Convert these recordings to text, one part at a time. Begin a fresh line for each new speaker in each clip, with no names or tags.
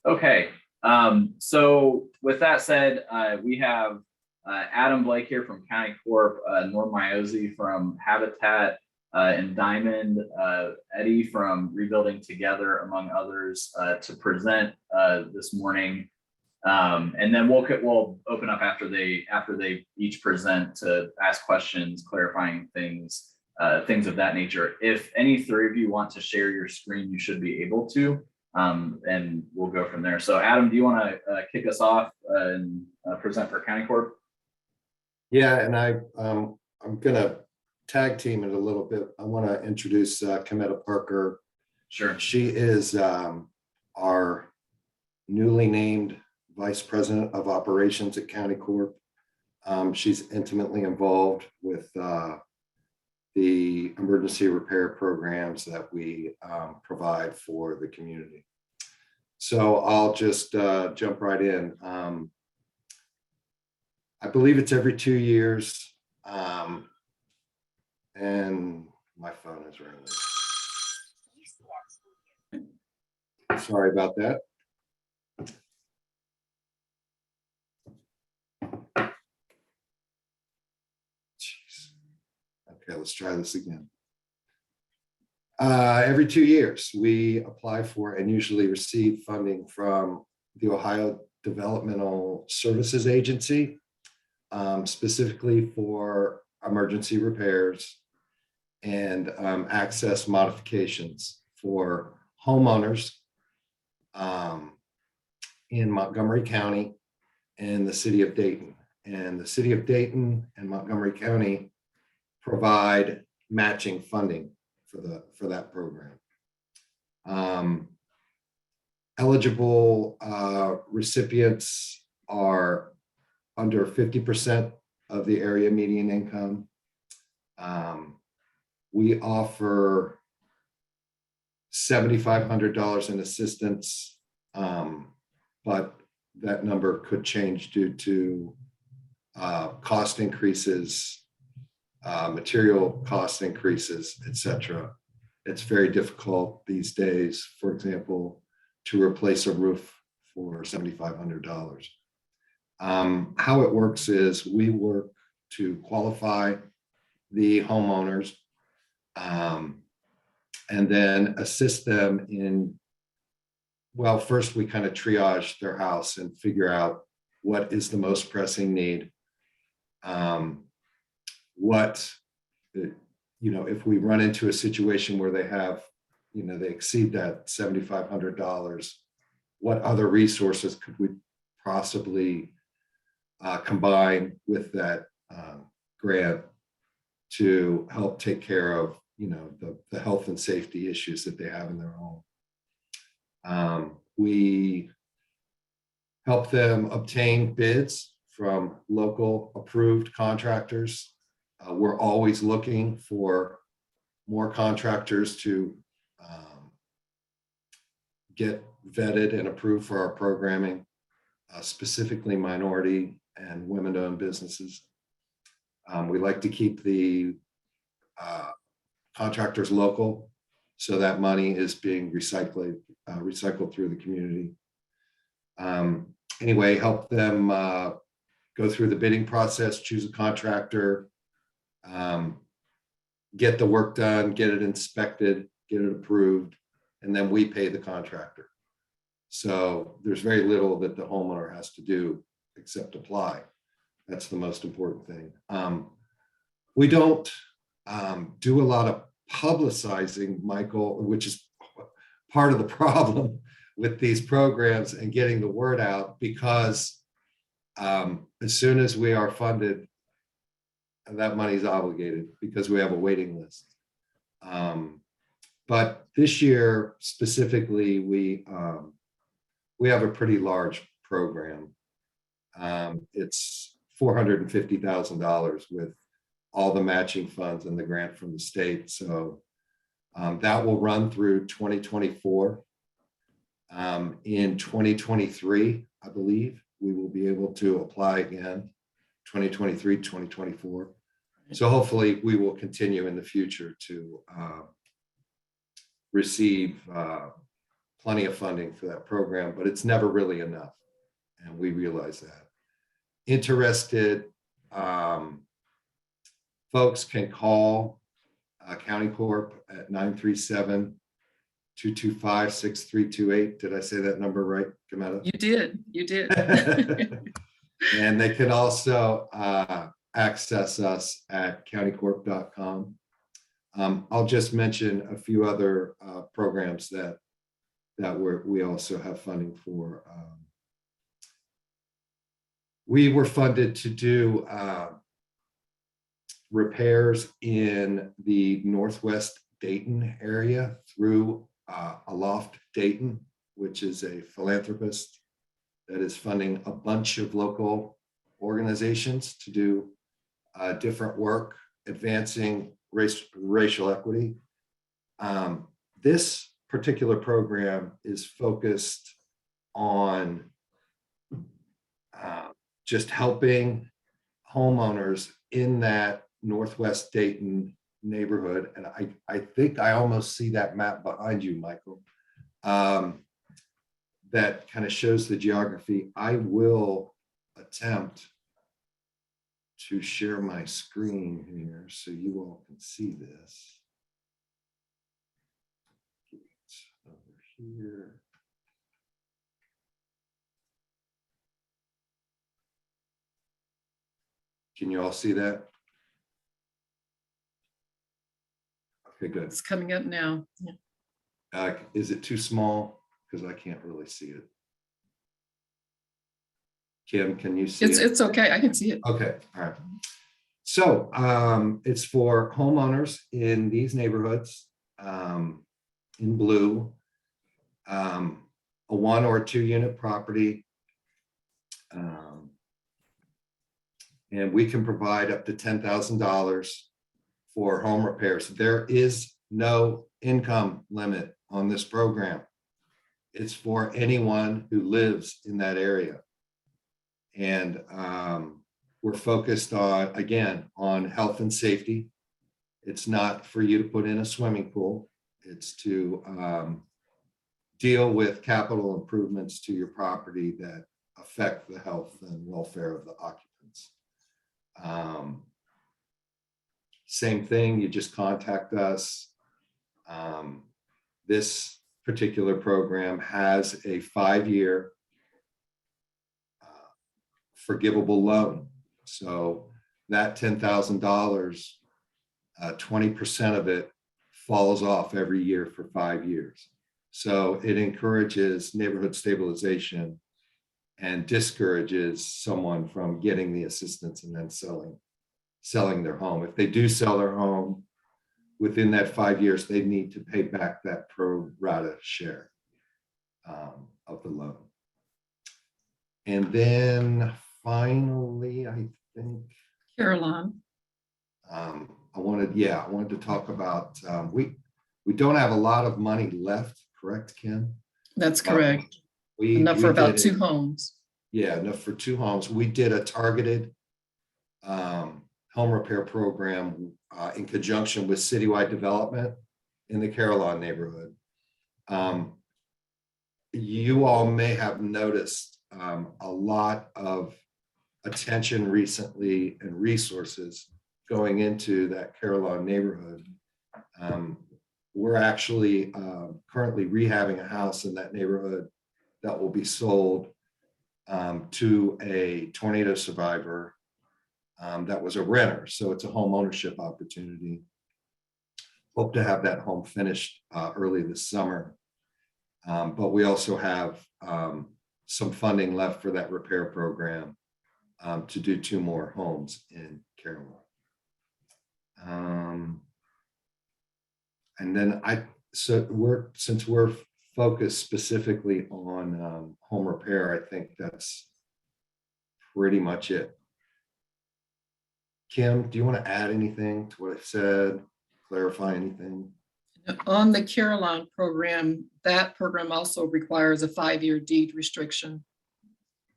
Okay, so with that said, we have Adam Blake here from County Corp, Norm Miozzi from Habitat, and Diamond, Eddie from Rebuilding Together, among others, to present this morning. And then we'll open up after they each present to ask questions, clarifying things, things of that nature. If any three of you want to share your screen, you should be able to. And we'll go from there. So Adam, do you want to kick us off and present for County Corp?
Yeah, and I'm gonna tag team it a little bit. I want to introduce Kametta Parker.
Sure.
She is our newly named Vice President of Operations at County Corp. She's intimately involved with the emergency repair programs that we provide for the community. So I'll just jump right in. I believe it's every 2 years, and my phone is ringing. Sorry about that. Jeez. Okay, let's try this again. Every 2 years, we apply for and usually receive funding from the Ohio Developmental Services Agency, specifically for emergency repairs and access modifications for homeowners in Montgomery County and the city of Dayton. And the city of Dayton and Montgomery County provide matching funding for that program. Eligible recipients are under 50% of the area median income. We offer $7,500 in assistance, but that number could change due to cost increases, material cost increases, etc. It's very difficult these days, for example, to replace a roof for $7,500. How it works is we work to qualify the homeowners and then assist them in, well, first we kind of triage their house and figure out what is the most pressing need. If we run into a situation where they have, they exceed that $7,500, what other resources could we possibly combine with that grant to help take care of, the health and safety issues that they have in their home. We help them obtain bids from local approved contractors. We're always looking for more contractors to get vetted and approved for our programming, specifically minority and women-owned businesses. We like to keep the contractors local, so that money is being recycled through the community. Anyway, help them go through the bidding process, choose a contractor, get the work done, get it inspected, get it approved, and then we pay the contractor. So there's very little that the homeowner has to do except apply. That's the most important thing. We don't do a lot of publicizing, Michael, which is part of the problem with these programs and getting the word out, because as soon as we are funded, that money is obligated because we have a waiting list. But this year specifically, we have a pretty large program. It's $450,000 with all the matching funds and the grant from the state. So that will run through 2024. In 2023, I believe, we will be able to apply again, 2023, 2024. So hopefully we will continue in the future to receive plenty of funding for that program, but it's never really enough. And we realize that. Interested folks can call County Corp at 937-225-6328. Did I say that number right, Cametta?
You did.
And they can also access us at countycorp.com. I'll just mention a few other programs that we also have funding for. We were funded to do repairs in the Northwest Dayton area through Aloft Dayton, which is a philanthropist that is funding a bunch of local organizations to do different work advancing racial equity. This particular program is focused on just helping homeowners in that Northwest Dayton neighborhood. And I think I almost see that map behind you, Michael, that kind of shows the geography. I will attempt to share my screen here so you all can see this. Over here. Can you all see that? Okay, good.
It's coming up now. Yeah.
Is it too small? Because I can't really see it. Kim, can you see it?
It's okay. I can see it.
Okay, all right. So it's for homeowners in these neighborhoods in blue, a 1 or 2 unit property. And we can provide up to $10,000 for home repairs. There is no income limit on this program. It's for anyone who lives in that area. And we're focused on, again, on health and safety. It's not for you to put in a swimming pool. It's to deal with capital improvements to your property that affect the health and welfare of the occupants. Same thing, you just contact us. This particular program has a 5-year forgivable loan. So that $10,000, 20% of it falls off every year for 5 years. So it encourages neighborhood stabilization and discourages someone from getting the assistance and then selling their home. If they do sell their home within that 5 years, they need to pay back that pro rata share of the loan. And then finally, I think
Caroline.
I wanted to talk about we don't have a lot of money left, correct, Kim?
That's correct.
We
Enough for about
did
2 homes.
Yeah, enough for 2 homes. We did a targeted home repair program in conjunction with citywide development in the Caroline neighborhood. You all may have noticed a lot of attention recently and resources going into that Caroline neighborhood. We're actually currently rehabbing a house in that neighborhood that will be sold to a tornado survivor that was a renter. So it's a home ownership opportunity. Hope to have that home finished early this summer. But we also have some funding left for that repair program to do 2 more homes in Caroline. And then since we're focused specifically on home repair, I think that's pretty much it. Kim, do you want to add anything to what I said? Clarify anything?
On the Caroline program, that program also requires a 5-year deed restriction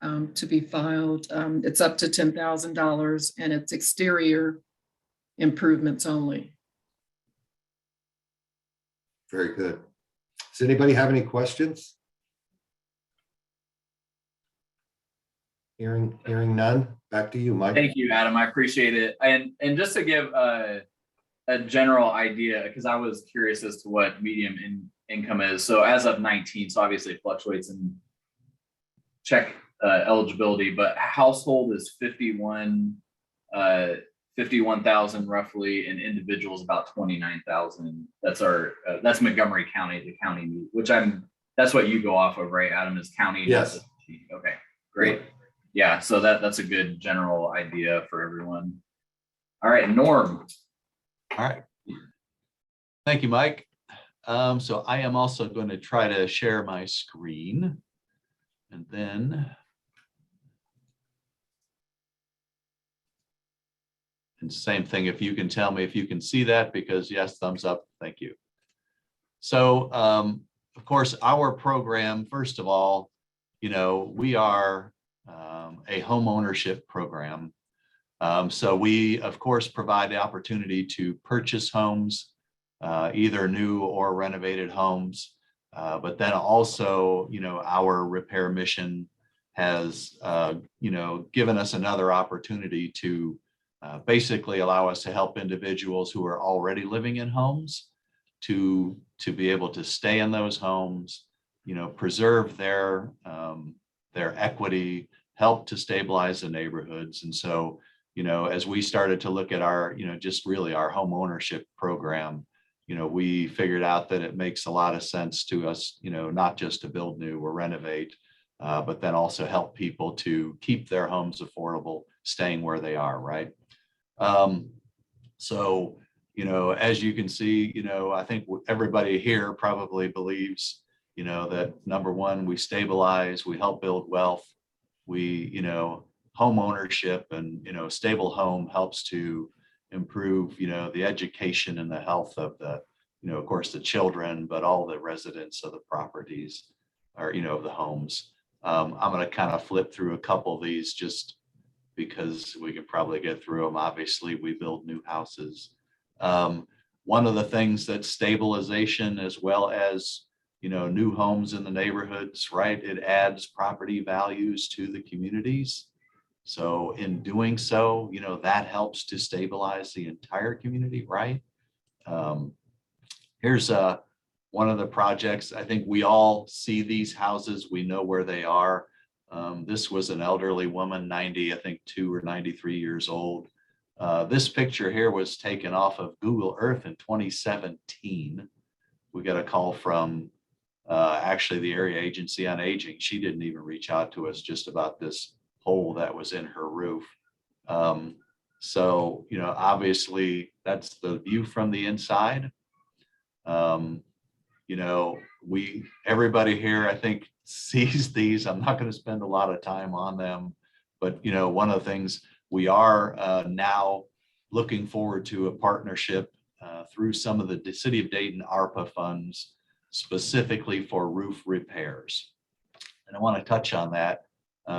to be filed. It's up to $10,000 and it's exterior improvements only.
Very good. Does Does anybody have any questions? Hearing none. Back to you, Mike.
Thank you, Adam. I appreciate it. And just to give a general idea, because I was curious as to what medium income is. So as of 19, so obviously it fluctuates in check eligibility, but household is 51,000 roughly, and individuals about 29,000. That's Montgomery County, the county, that's what you go off of, right, Adam? Is county?
Yes.
Okay, great. Yeah, so that's a good general idea for everyone. All right, Norm.
All right. Thank you, Mike. So I am also going to try to share my screen, and then same thing, if you can tell me if you can see that, because yes, thumbs up, thank you. So of course, our program, first of all, we are a home ownership program. So we, of course, provide the opportunity to purchase homes, either new or renovated homes. But then also, our repair mission has, given us another opportunity to basically allow us to help individuals who are already living in homes to be able to stay in those homes, preserve their equity, help to stabilize the neighborhoods. And so, as we started to look at our, just really our home ownership program, we figured out that it makes a lot of sense to us, not just to build new or renovate, but then also help people to keep their homes affordable, staying where they are, right? So, as you can see, I think everybody here probably believes, that number one, we stabilize, we help build wealth, we, home ownership and, stable home helps to improve, the education and the health of the, of course, the children, but all the residents of the properties or, of the homes. I'm going to kind of flip through a couple of these just because we could probably get through them. Obviously, we build new houses. One of the things that stabilization, as well as, new homes in the neighborhoods, right? It adds property values to the communities. So in doing so, that helps to stabilize the entire community, right? Here's one of the projects. I think we all see these houses. We know where they are. This was an elderly woman, 92 or 93 years old. This picture here was taken off of Google Earth in 2017. We got a call from actually the Area Agency on Aging. She didn't even reach out to us just about this hole that was in her roof. So, obviously that's the view from the inside. Everybody here, I think, sees these. I'm not going to spend a lot of time on them, but, one of the things we are now looking forward to a partnership through some of the City of Dayton ARPA funds, specifically for roof repairs. And I want to touch on that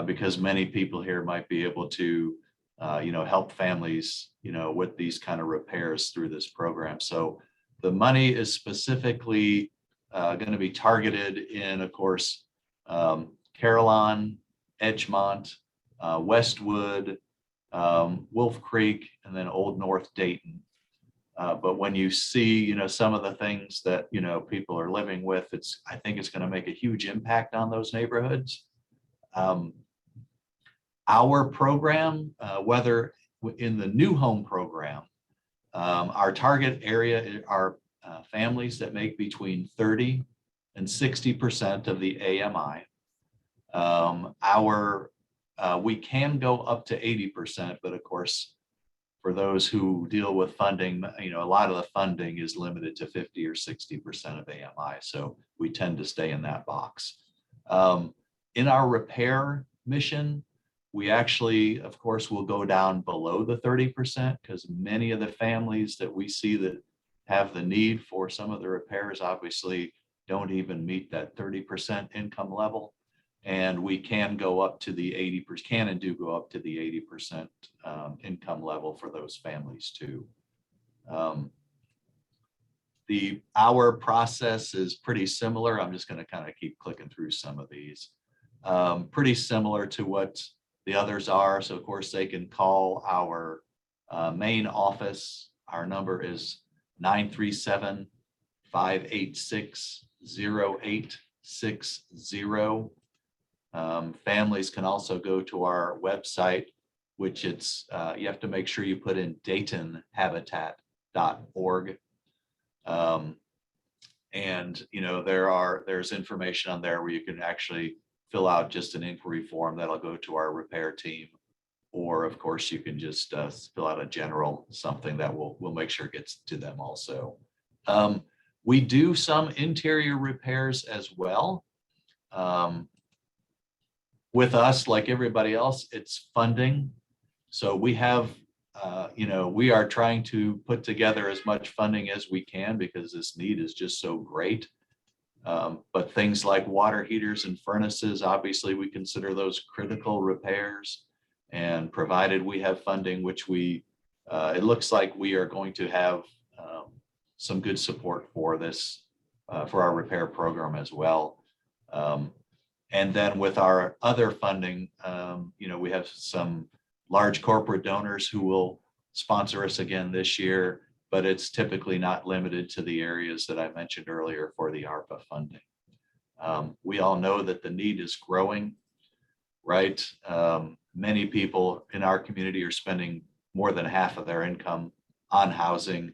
because many people here might be able to, help families, with these kind of repairs through this program. So the money is specifically going to be targeted in, of course, Carillon, Edgemont, Westwood, Wolf Creek, and then Old North Dayton. But when you see, some of the things that, people are living with, I think it's going to make a huge impact on those neighborhoods. Our program, whether in the new home program, our target area are families that make between 30 and 60% of the AMI. We can go up to 80%, but of course, for those who deal with funding, a lot of the funding is limited to 50 or 60% of AMI. So we tend to stay in that box. In our repair mission, we actually, of course, will go down below the 30% because many of the families that we see that have the need for some of the repairs obviously don't even meet that 30% income level. And we can go up to the 80%, can and do go up to the 80% income level for those families too. our process is pretty similar. I'm just going to kind of keep clicking through some of these. Pretty similar to what the others are. So of course they can call our main office. Our number is 937-586-0860. Families can also go to our website, which it's, you have to make sure you put in DaytonHabitat.org. And, you know, there's information on there where you can actually fill out just an inquiry form that'll go to our repair team. Or of course, you can just fill out a general something that we'll make sure gets to them also. We do some interior repairs as well. With us, like everybody else, it's funding. So we have, you know, we are trying to put together as much funding as we can because this need is just so great. But things like water heaters and furnaces, obviously we consider those critical repairs. And provided we have funding, which we, it looks like we are going to have some good support for this, for our repair program as well. And then with our other funding, you know, we have some large corporate donors who will sponsor us again this year, but it's typically not limited to the areas that I mentioned earlier for the ARPA funding. We all know that the need is growing, right? Many people in our community are spending more than half of their income on housing.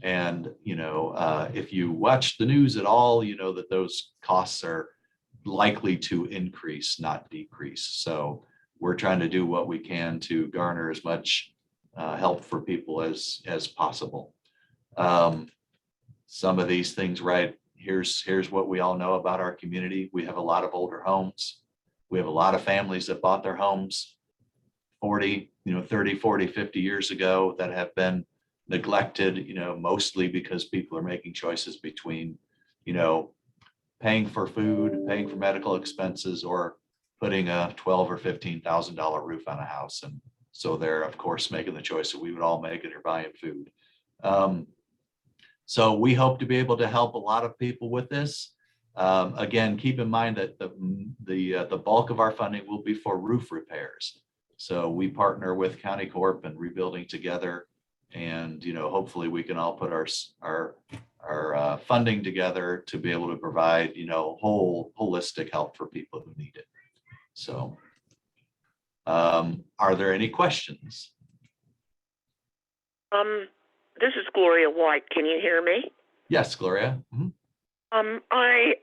And, you know, if you watch the news at all, you know that those costs are likely to increase, not decrease. So we're trying to do what we can to garner as much help for people as possible. Some of these things, right? Here's what we all know about our community. We have a lot of older homes. We have a lot of families that bought their homes 40, 30, 40, 50 years ago that have been neglected, mostly because people are making choices between, paying for food, paying for medical expenses, or putting a $12,000 or $15,000 roof on a house. And so they're, of course, making the choice that we would all make, and they're buying food. So we hope to be able to help a lot of people with this. Again, keep in mind that the bulk of our funding will be for roof repairs. So we partner with County Corp and Rebuilding Together, and hopefully we can all put our funding together to be able to provide holistic help for people who need it. So, are there any questions?
This is Gloria White. Can you hear me?
Yes, Gloria. Mm-hmm.
I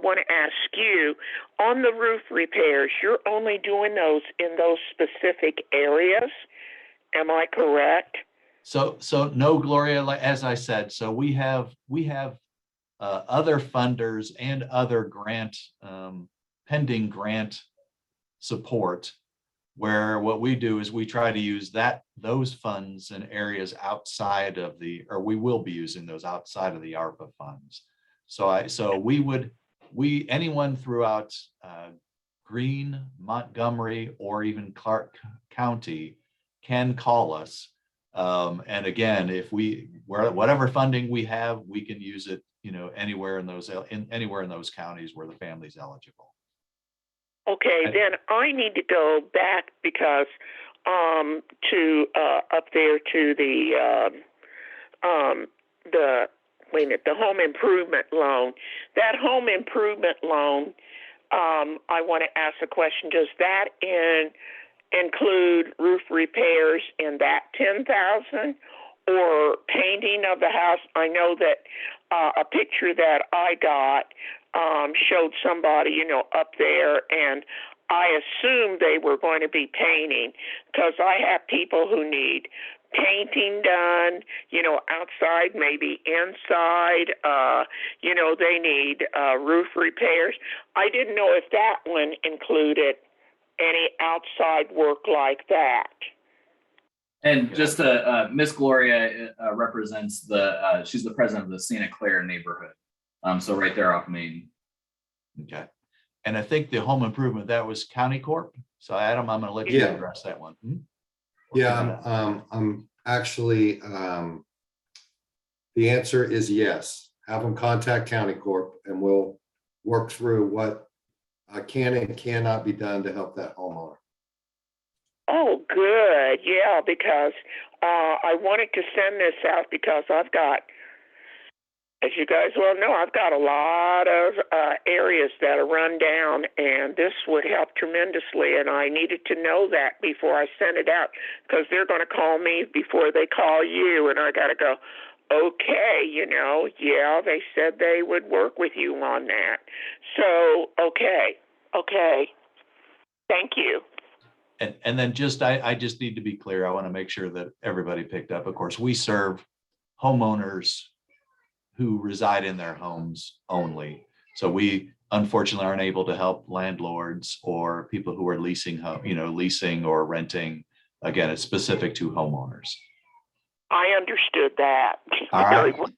want to ask you, on the roof repairs, you're only doing those in those specific areas. Am I correct?
So no, Gloria, as I said, so we have other funders and other pending grant support, where what we do is we try to use those funds in areas outside of we will be using those outside of the ARPA funds. So anyone throughout Greene, Montgomery, or even Clark County can call us. And again, whatever funding we have, we can use it, anywhere in those counties where the family's eligible.
Okay, then I need to go back because to up there to the home improvement loan. That home improvement loan, I want to ask a question. Does that include roof repairs in that $10,000 or painting of the house? I know that a picture that I got showed somebody, up there, and I assumed they were going to be painting, because I have people who need painting done, outside, maybe inside, they need roof repairs. I didn't know if that one included any outside work like that.
And just Miss Gloria represents she's the president of the Santa Clara neighborhood. So right there off Main.
Okay. And I think the home improvement, that was County Corp. So Adam, I'm going to let you address that one. Hmm?
Yeah, I'm actually, the answer is yes. have them contact County Corp and we'll work through what can and cannot be done to help that homeowner.
Oh, good. Yeah, because I wanted to send this out because I've got, as you guys well know, I've got a lot of areas that are run down, and this would help tremendously, and I needed to know that before I sent it out, because they're going to call me before they call you, and I got to go, okay, yeah, they said they would work with you on that. So, okay. Thank you.
And then I just need to be clear. I want to make sure that everybody picked up. Of course, we serve homeowners who reside in their homes only. So we unfortunately aren't able to help landlords or people who are leasing leasing or renting. Again, it's specific to homeowners.
I understood that
All
very
right.
well.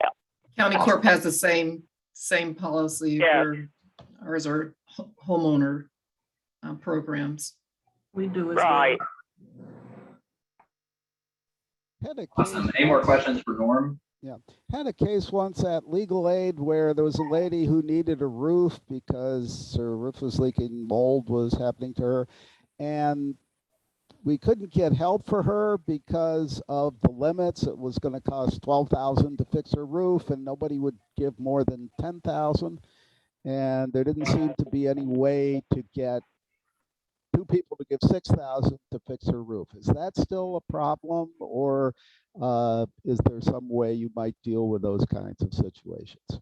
County Corp has the same policy
Yeah.
where ours are homeowner programs.
We do as
Right.
well.
Had a
Awesome.
case
Any more
once-
questions for Norm?
Had a case once at Legal Aid where there was a lady who needed a roof because her roof was leaking, mold was happening to her, and we couldn't get help for her because of the limits. It was going to cost $12,000 to fix her roof, and nobody would give more than $10,000. And there didn't seem to be any way to get two people to give $6,000 to fix her roof. Is that still a problem, or is there some way you might deal with those kinds of situations?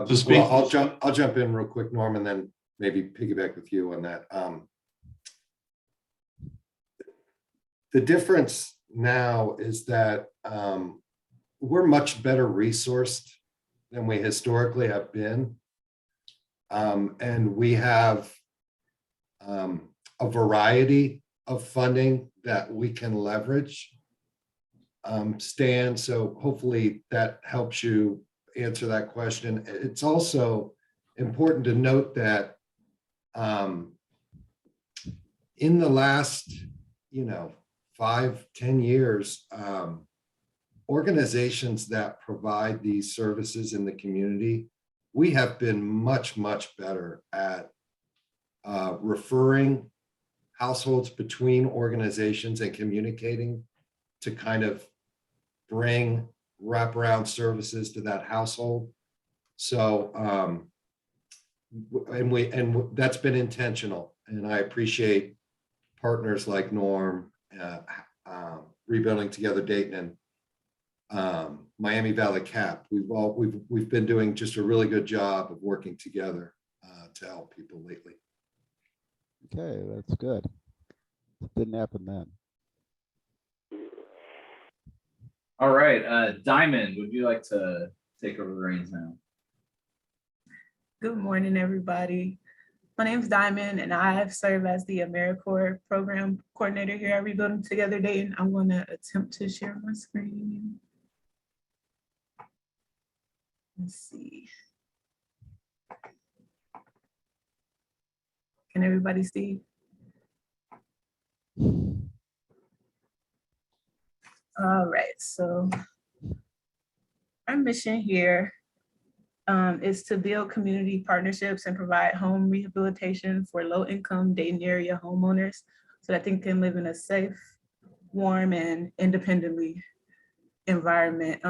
To speak-
Well, I'll jump in real quick, Norm, and then maybe piggyback with you on that. The difference now is that we're much better resourced than we historically have been. And we have a variety of funding that we can leverage. Stan, so hopefully that helps you answer that question. It's also important to note that in the last, 5-10 years, organizations that provide these services in the community, we have been much, much better at referring households between organizations and communicating to kind of bring wraparound services to that household. So, and that's been intentional, and I appreciate partners like Norm, Rebuilding Together Dayton, and Miami Valley CAP. We've been doing just a really good job of working together to help people lately.
Okay, that's good. It didn't happen then.
All right, Diamond, would you like to take over the reins now?
Good morning, everybody. My name is Diamond, and I have served as the AmeriCorps program coordinator here at Rebuilding Together Dayton. I'm going to attempt to share my screen. Let's see. Can everybody see? All right, so our mission here is to build community partnerships and provide home rehabilitation for low-income Dayton area homeowners so that they can live in a safe, warm, and independently environment.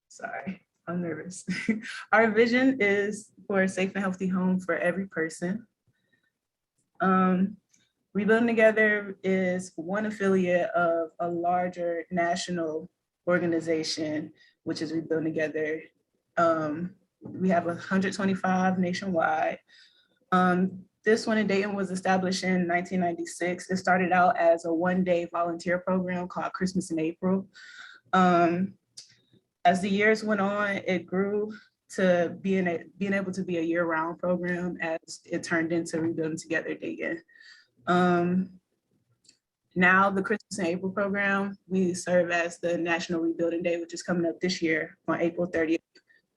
Sorry, I'm nervous. Our vision is for a safe and healthy home for every person. Rebuilding Together is one affiliate of a larger national organization, which is Rebuilding Together. We have 125 nationwide. This one in Dayton was established in 1996. It started out as a one-day volunteer program called Christmas in April. As the years went on, it grew to being able to be a year-round program as it turned into Rebuilding Together Dayton. Now the Christmas in April program, we serve as the National Rebuilding Day, which is coming up this year on April 30th,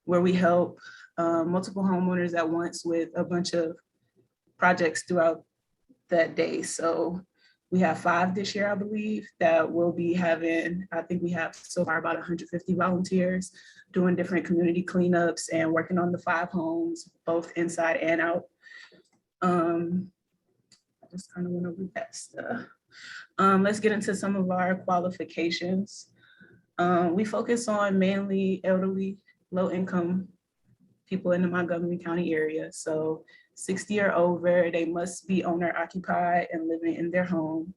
where we help multiple homeowners at once with a bunch of projects throughout that day. So We have 5 this year, I believe, that will be having, I think we have so far about 150 volunteers doing different community cleanups and working on the 5 homes, both inside and out. I just kind of went over that stuff. Let's get into some of our qualifications. We focus on mainly elderly, low income people in the Montgomery County area. So 60 or over, they must be owner occupied and living in their home,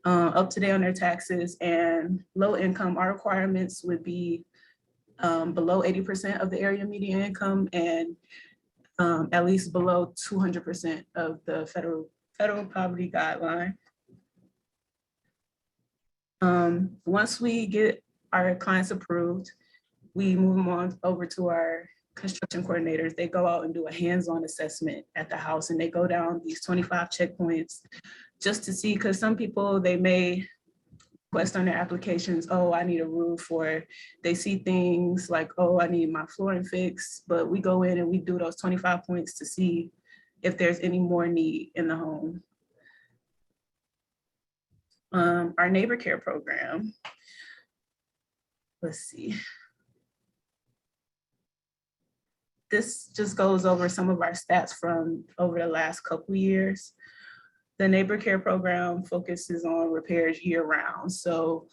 up to date on their taxes, and low income. Our requirements would be below 80% of the area median income and at least below 200% of the federal poverty guideline. Once we get our clients approved, we move them on over to our construction coordinators. They go out and do a hands-on assessment at the house, and they go down these 25 checkpoints just to see, because some people, they may request on their applications, oh, I need a roof, or they see things like, oh, I need my flooring fixed, but we go in and we do those 25 points to see if there's any more need in the home. Our neighbor care program, let's see. This just goes over some of our stats from over the last couple years. The neighbor care program focuses on repairs year round. So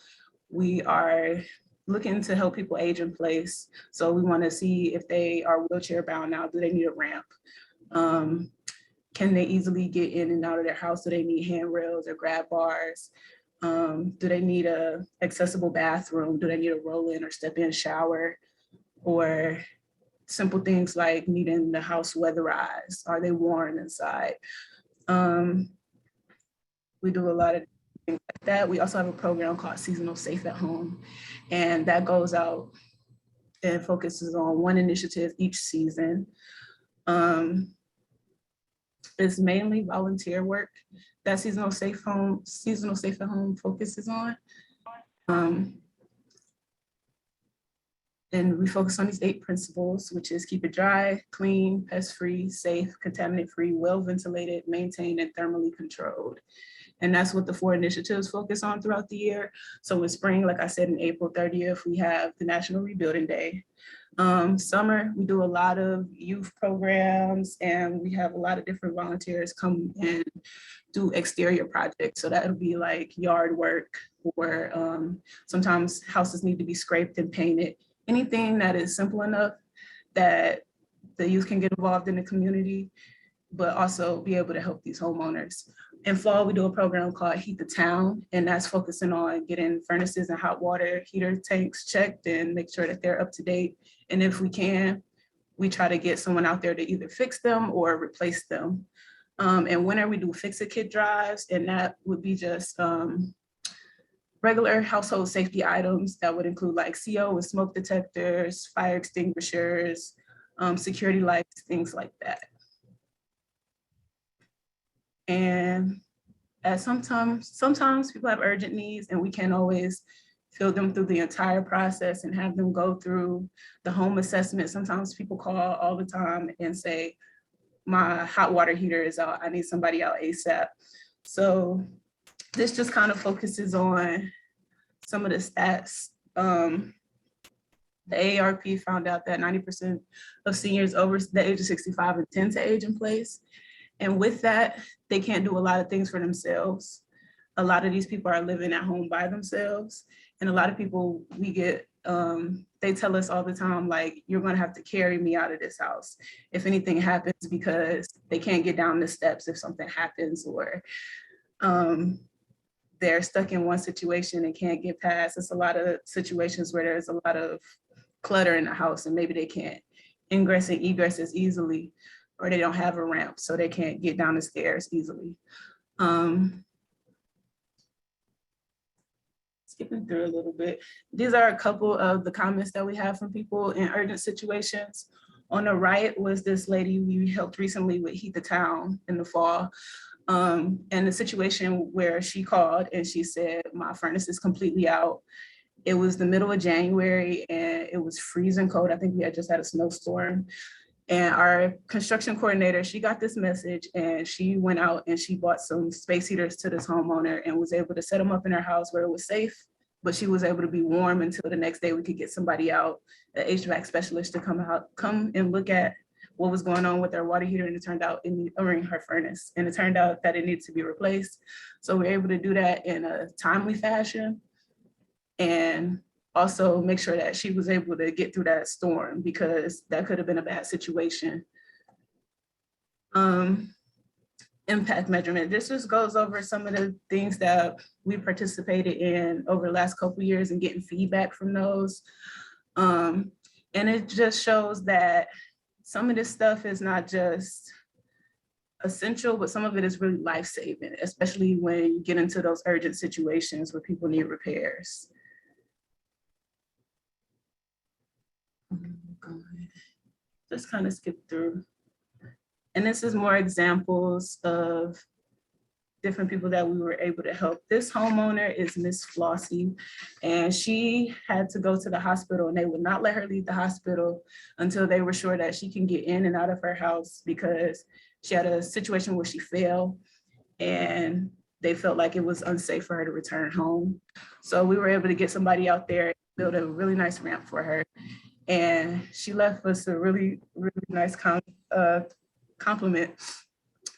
we are looking to help people age in place. So we want to see if they are wheelchair bound now, do they need a ramp? Can they easily get in and out of their house? Do they need handrails or grab bars? Do they need a accessible bathroom? Do they need a roll-in or step-in shower? Or simple things like needing the house weatherized. Are they warm inside? We do a lot of things like that. We also have a program called Seasonal Safe at Home, and that goes out and focuses on one initiative each season. It's mainly volunteer work that Seasonal Safe at Home focuses on. And we focus on these 8 principles, which is keep it dry, clean, pest-free, safe, contaminant-free, well-ventilated, maintained, and thermally controlled. And that's what the 4 initiatives focus on throughout the year. So in spring, like I said, in April 30th, we have the National Rebuilding Day. Summer, we do a lot of youth programs, and we have a lot of different volunteers come and do exterior projects. So that'll be like yard work, or sometimes houses need to be scraped and painted. Anything that is simple enough that the youth can get involved in the community, but also be able to help these homeowners. In fall, we do a program called Heat the Town, and that's focusing on getting furnaces and hot water heater tanks checked and make sure that they're up to date. And if we can, we try to get someone out there to either fix them or replace them. And winter, we do fix-a-kit drives, and that would be just regular household safety items that would include like CO and smoke detectors, fire extinguishers, security lights, things like that. And sometimes people have urgent needs, and we can't always fill them through the entire process and have them go through the home assessment. Sometimes people call all the time and say, my hot water heater is out, I need somebody out ASAP. So this just kind of focuses on some of the stats. The AARP found out that 90% of seniors over the age of 65 intend to age in place. And with that, they can't do a lot of things for themselves. A lot of these people are living at home by themselves. And a lot of people we get, they tell us all the time, like, you're gonna have to carry me out of this house if anything happens, because they can't get down the steps if something happens, or they're stuck in one situation and can't get past. It's a lot of situations where there's a lot of clutter in the house, and maybe they can't ingress and egress as easily, or they don't have a ramp, so they can't get down the stairs easily. Skipping through a little bit. These are a couple of the comments that we have from people in urgent situations. On the right was this lady we helped recently with Heat the Town in the fall. And the situation where she called and she said, my furnace is completely out. It was the middle of January and it was freezing cold. I think we had just had a snowstorm. And our construction coordinator, she got this message and she went out and she bought some space heaters to this homeowner and was able to set them up in her house where it was safe, but she was able to be warm until the next day we could get somebody out, the HVAC specialist, to come and look at what was going on with our water heater. And it turned out, her furnace, and it turned out that it needs to be replaced. So we were able to do that in a timely fashion. And also make sure that she was able to get through that storm, because that could have been a bad situation. Impact measurement. This just goes over some of the things that we participated in over the last couple of years and getting feedback from those. And it just shows that some of this stuff is not just essential, but some of it is really life-saving, especially when you get into those urgent situations where people need repairs. Just kind of skip through. And this is more examples of different people that we were able to help. This homeowner is Miss Flossie, and she had to go to the hospital, and they would not let her leave the hospital until they were sure that she can get in and out of her house, because she had a situation where she fell and they felt like it was unsafe for her to return home. So we were able to get somebody out there, build a really nice ramp for her. And she left us a really, really nice compliment,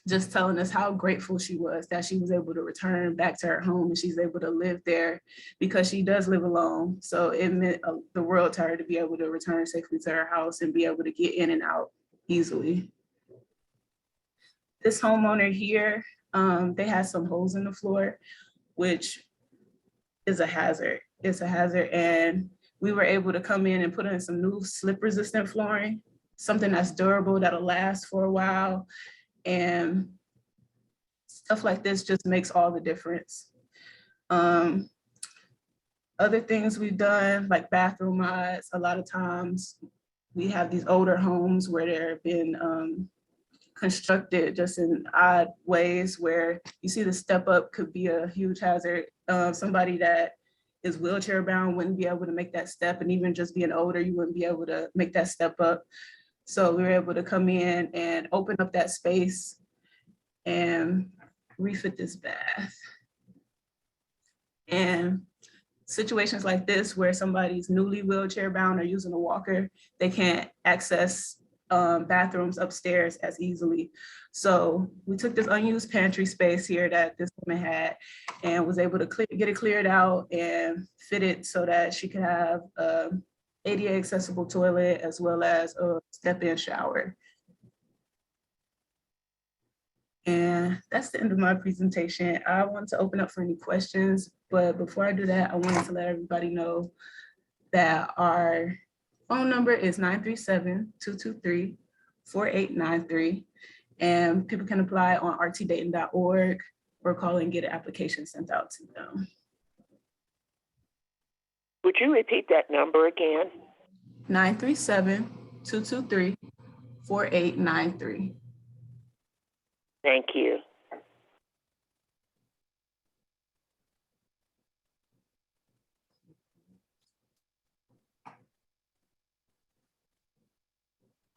just telling us how grateful she was that she was able to return back to her home and she's able to live there, because she does live alone. So it meant the world to her to be able to return safely to her house and be able to get in and out easily. This homeowner here, they had some holes in the floor, which is a hazard. It's a hazard. And we were able to come in and put in some new slip resistant flooring, something that's durable, that'll last for a while. And stuff like this just makes all the difference. Other things we've done, like bathroom mods, a lot of times we have these older homes where they've been constructed just in odd ways, where you see the step up could be a huge hazard. Somebody that is wheelchair bound wouldn't be able to make that step, and even just being older, you wouldn't be able to make that step up. So we were able to come in and open up that space and refit this bath. And situations like this, where somebody's newly wheelchair bound or using a walker, they can't access bathrooms upstairs as easily. So we took this unused pantry space here that this woman had and was able to get it cleared out and fit it so that she could have ADA accessible toilet as well as a step-in shower. And that's the end of my presentation. I want to open up for any questions, but before I do that, I wanted to let everybody know that our phone number is 937-223-4893. And people can apply on rtdayton.org or call and get an application sent out to them.
Would you repeat that number again?
937-223-4893.
Thank you.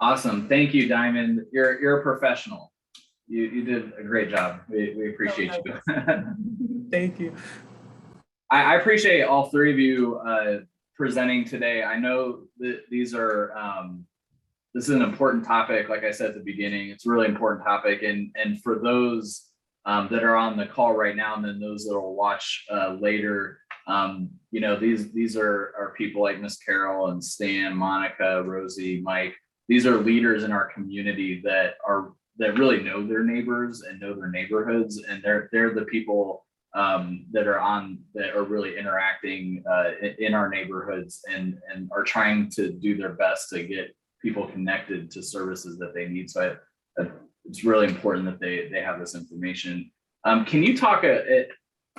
Awesome. Thank you, Diamond. You're a professional. You did a great job. We appreciate you.
Thank you.
I appreciate all three of you presenting today. I know that this is an important topic. Like I said at the beginning, it's a really important topic. And for those that are on the call right now, and then those that will watch later, these are people like Miss Carol and Stan, Monica, Rosie, Mike. These are leaders in our community that really know their neighbors and know their neighborhoods, and they're the people that are really interacting in our neighborhoods and are trying to do their best to get people connected to services that they need. So it's really important that they have this information. Can you talk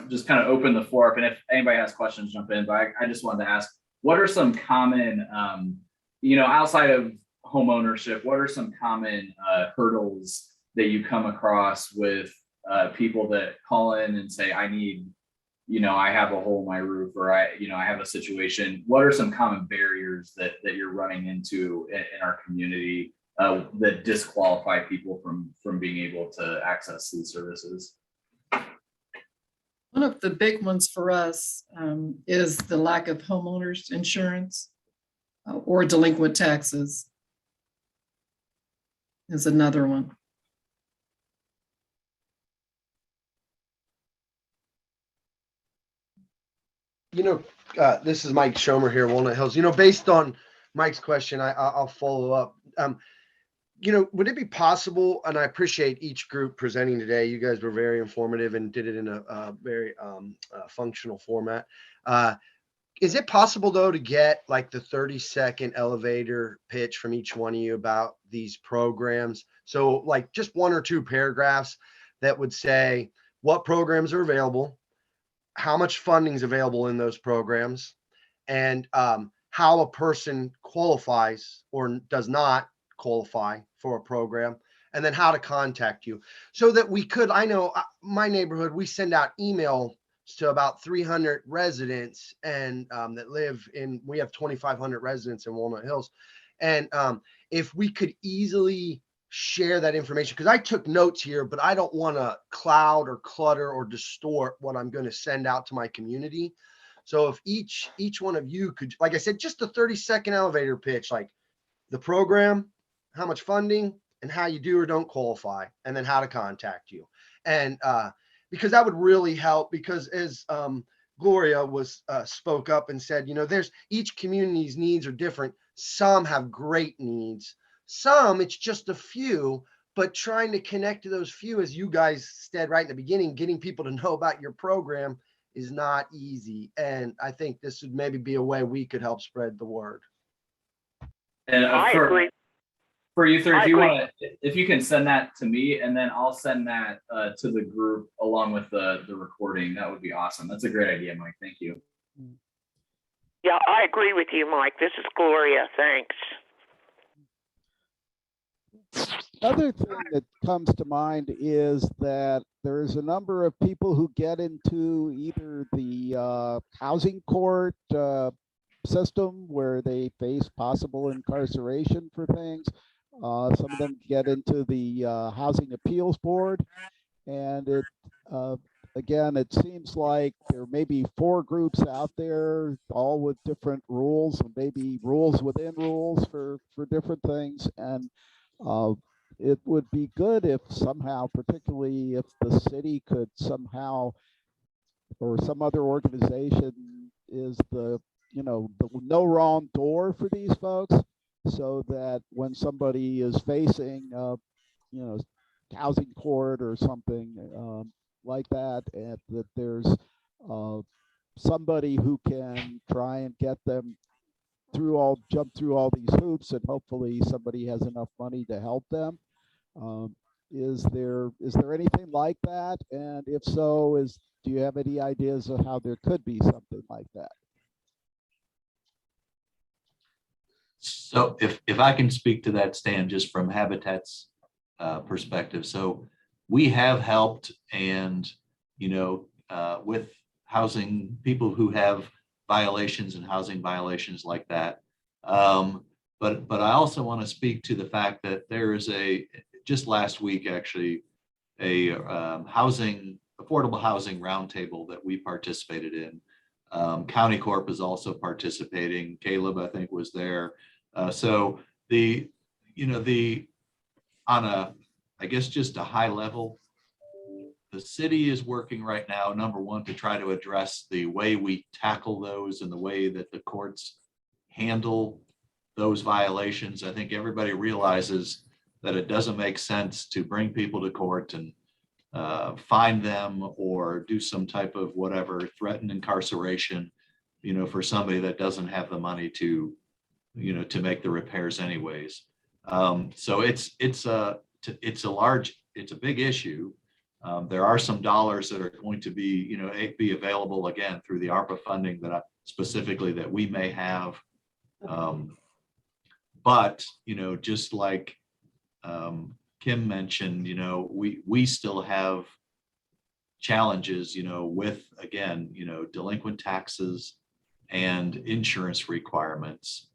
just kind of open the floor up, and if anybody has questions, jump in. But I just wanted to ask, what are some common, outside of home ownership, what are some common hurdles that you come across with people that call in and say, I need, I have a hole in my roof, or I have a situation? What are some common barriers that you're running into in our community that disqualify people from being able to access these services.
One of the big ones for us is the lack of homeowners insurance or delinquent taxes is another one.
This is Mike Schomer here, Walnut Hills. Based on Mike's question, I'll follow up. Would it be possible, and I appreciate each group presenting today. You guys were very informative and did it in a very functional format. Is it possible though to get like the 30-second elevator pitch from each one of you about these programs? So like just 1 or 2 paragraphs that would say what programs are available, how much funding is available in those programs, and how a person qualifies or does not qualify for a program, and then how to contact you, so that we could, I know my neighborhood, we send out email to about 300 residents and that live in, we have 2,500 residents in Walnut Hills. And if we could easily share that information, because I took notes here, but I don't want to cloud or clutter or distort what I'm going to send out to my community. So if each one of you could, like I said, just a 30-second elevator pitch, like the program, how much funding, and how you do or don't qualify, and then how to contact you. And because that would really help, because as Gloria spoke up and said, there's each community's needs are different. Some have great needs. Some it's just a few, but trying to connect to those few, as you guys said right in the beginning, getting people to know about your program is not easy. And I think this would maybe be a way we could help spread the word.
And
I agree.
For you three,
I agree.
if you can send that to me, and then I'll send that to the group along with the recording, that would be awesome. That's a great idea, Mike. Thank you.
Yeah, I agree with you, Mike. This is Gloria. Thanks.
Other thing that comes to mind is that there's a number of people who get into either the housing court system where they face possible incarceration for things. Some of them get into the housing appeals board, and it again, it seems like there may be 4 groups out there, all with different rules, and maybe rules within rules for different things. And it would be good if somehow, particularly if the city could somehow, or some other organization, is the the no wrong door for these folks, so that when somebody is facing housing court or something like that, and that there's somebody who can try and get them jump through all these hoops, and hopefully somebody has enough money to help them. Is there anything like that? And if so, do you have any ideas of how there could be something like that?
So if I can speak to that, Stan, just from Habitat's perspective. So we have helped, and with housing, people who have violations and housing violations like that. But I also want to speak to the fact that there is just last week actually a affordable housing roundtable that we participated in. County Corp is also participating. Caleb, I think, was there. So on a, I guess, just a high level, the city is working right now, number one, to try to address the way we tackle those and the way that the courts handle those violations. I think everybody realizes that it doesn't make sense to bring people to court and fine them or do some type of whatever, threaten incarceration, for somebody that doesn't have the money to make the repairs anyways. So it's a big issue. There are some dollars that are going to be available again through the ARPA funding specifically that we may have. But just like Kim mentioned, we still have challenges, with, again, delinquent taxes and insurance requirements.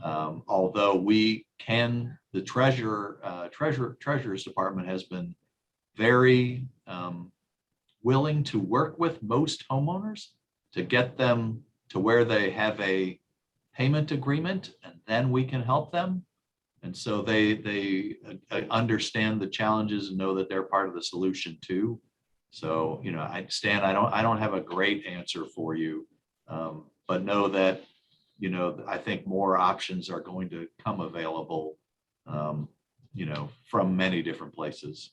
Although we can, the treasurer's department has been very willing to work with most homeowners to get them to where they have a payment agreement, and then we can help them. And so they understand the challenges and know that they're part of the solution too. So, you know, Stan, I don't have a great answer for you, but know that, you know, I think more options are going to come available, you know, from many different places.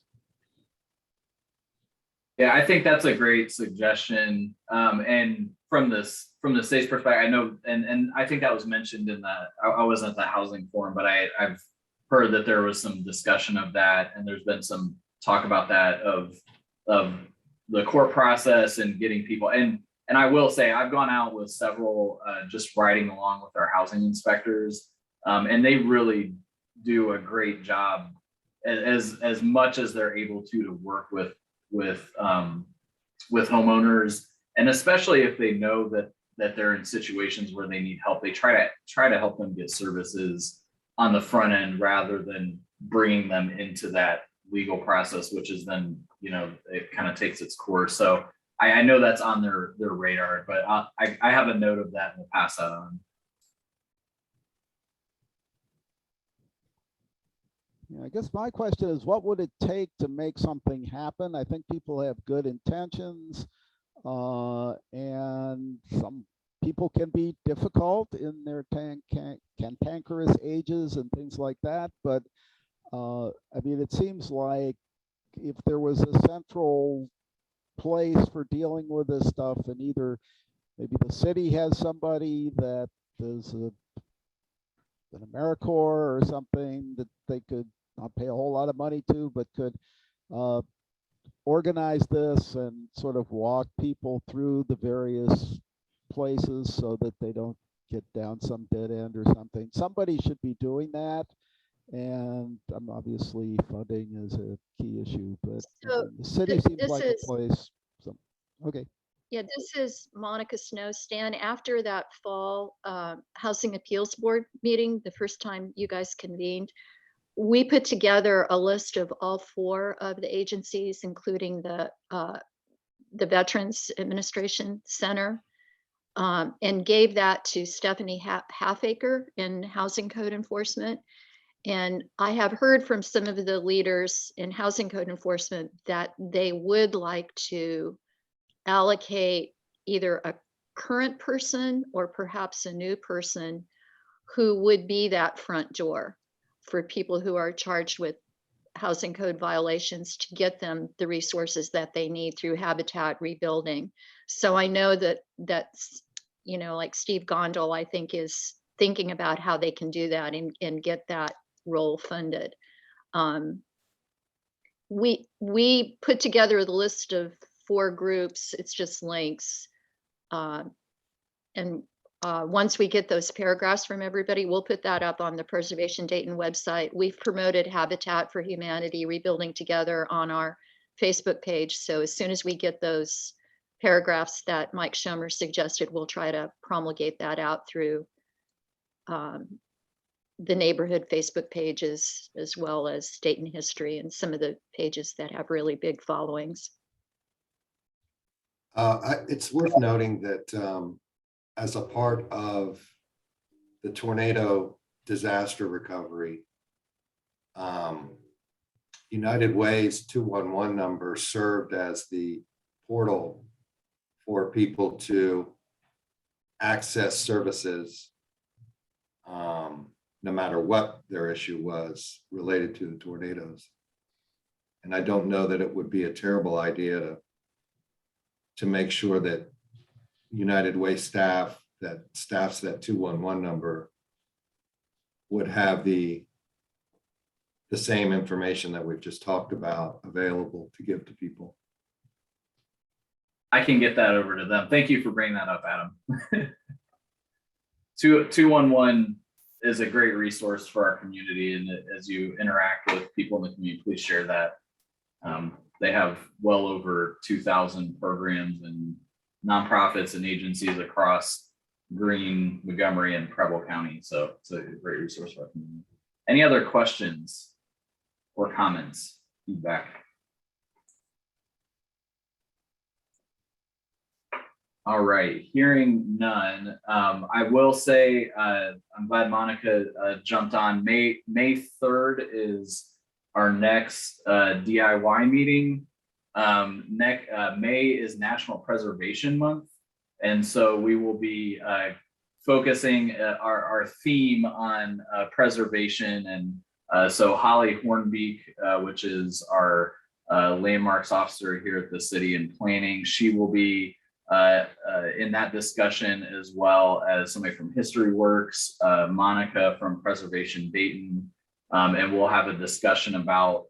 Yeah, I think that's a great suggestion. And from the state's perspective, I know, and I think that was mentioned in I wasn't at the housing forum, but I've heard that there was some discussion of that, and there's been some talk about that of the court process and getting people. And I will say, I've gone out with several, just riding along with our housing inspectors, and they really do a great job as much as they're able to work with homeowners, and especially if they know that they're in situations where they need help, they try to help them get services on the front end rather than bringing them into that legal process, which is then, you know, it kind of takes its course. So I know that's on their radar, but I have a note of that and we'll pass that on.
Yeah, I guess my question is, what would it take to make something happen? I think people have good intentions, and some people can be difficult in their cantankerous ages and things like that. But I mean, it seems like if there was a central place for dealing with this stuff, and either maybe the city has somebody that is an AmeriCorps or something that they could not pay a whole lot of money to, but could organize this and sort of walk people through the various places so that they don't get down some dead end or something. Somebody should be doing that. And obviously funding is a key issue, but
So
the city seems
this
like
is,
a place. So, okay.
yeah, this is Monica Snow. Stan, after that fall Housing Appeals Board meeting, the first time you guys convened, we put together a list of all 4 of the agencies, including the Veterans Administration Center, and gave that to Stephanie Halfaker in Housing Code Enforcement. And I have heard from some of the leaders in Housing Code Enforcement that they would like to allocate either a current person or perhaps a new person who would be that front door for people who are charged with housing code violations, to get them the resources that they need through habitat rebuilding. So I know that's, you know, like Steve Gondel, I think, is thinking about how they can do that and get that role funded. We put together the list of 4 groups. It's just links. And once we get those paragraphs from everybody, we'll put that up on the Preservation Dayton website. We've promoted Habitat for Humanity, Rebuilding Together on our Facebook page. So as soon as we get those paragraphs that Mike Schomer suggested, we'll try to promulgate that out through the neighborhood Facebook pages, as well as Dayton History and some of the pages that have really big followings.
It's worth noting that as a part of the tornado disaster recovery, United Way's 211 number served as the portal for people to access services, no matter what their issue was related to the tornadoes. And I don't know that it would be a terrible idea to make sure that United Way staff that staffs that 211 number would have the same information that we've just talked about available to give to people.
I can get that over to them. Thank you for bringing that up, Adam. 211 is a great resource for our community, and as you interact with people in the community, please share that. They have well over 2,000 programs and nonprofits and agencies across Greene, Montgomery, and Preble County. So it's a great resource for our community. Any other questions or comments, feedback? All right, hearing none. I will say I'm glad Monica jumped on. May 3rd is our next DIY meeting. May is National Preservation Month, and so we will be focusing our theme on preservation. And so Holly Hornbeek, which is our landmarks officer here at the city and planning, she will be in that discussion, as well as somebody from History Works, Monica from Preservation Dayton, and we'll have a discussion about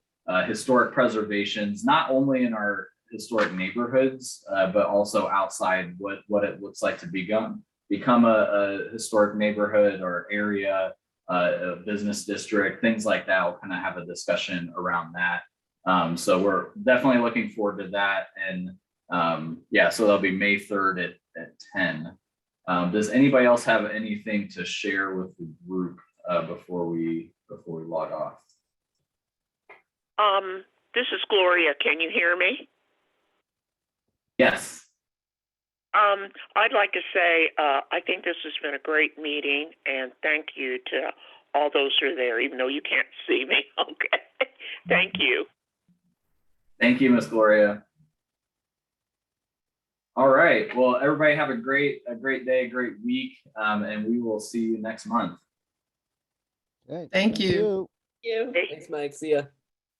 historic preservations, not only in our historic neighborhoods, but also outside, what it looks like to become a historic neighborhood or area, a business district, things like that. We'll kind of have a discussion around that. So we're definitely looking forward to that. And yeah, so that'll be May 3rd at 10. Does anybody else have anything to share with the group before we log off?
This is Gloria. Can you hear me?
Yes.
I'd like to say I think this has been a great meeting, and thank you to all those who are there, even though you can't see me. Okay. Thank you.
Thank you, Miss Gloria. All right. Well, everybody have a great day, a great week, and we will see you next month.
Okay,
Thank you.
you.
Thanks, Mike. See ya.